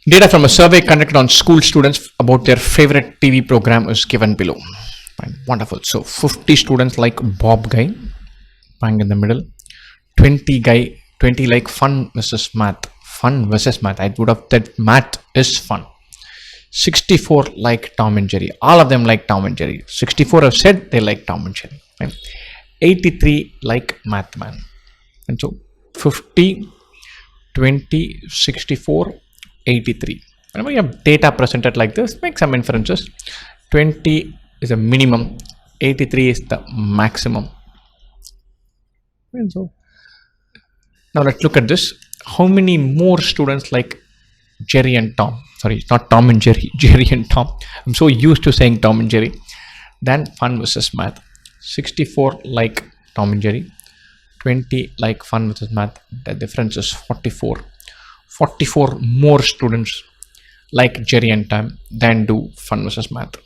Data from a survey conducted on school students about their favorite TV program is given below. Fine. Wonderful. So 50 students like Bob Guy, bang in the middle. 20 like fun versus math. Fun versus math. I would have said math is fun. 64 like Tom and Jerry. All of them like Tom and Jerry. 64 have said they like Tom and Jerry. Right? 83 like Math Man. And so 50, 20, 64, 83. Whenever you have data presented like this, make some inferences. 20 is a minimum. 83 is the maximum. And so now let's look at this. How many more students like Jerry and Tom? Sorry, not Tom and Jerry, Jerry and Tom. I'm so used to saying Tom and Jerry. Then fun versus math. 64 like Tom and Jerry. 20 like fun versus math. The difference is 44. 44 more students like Jerry and Tom than do fun versus math.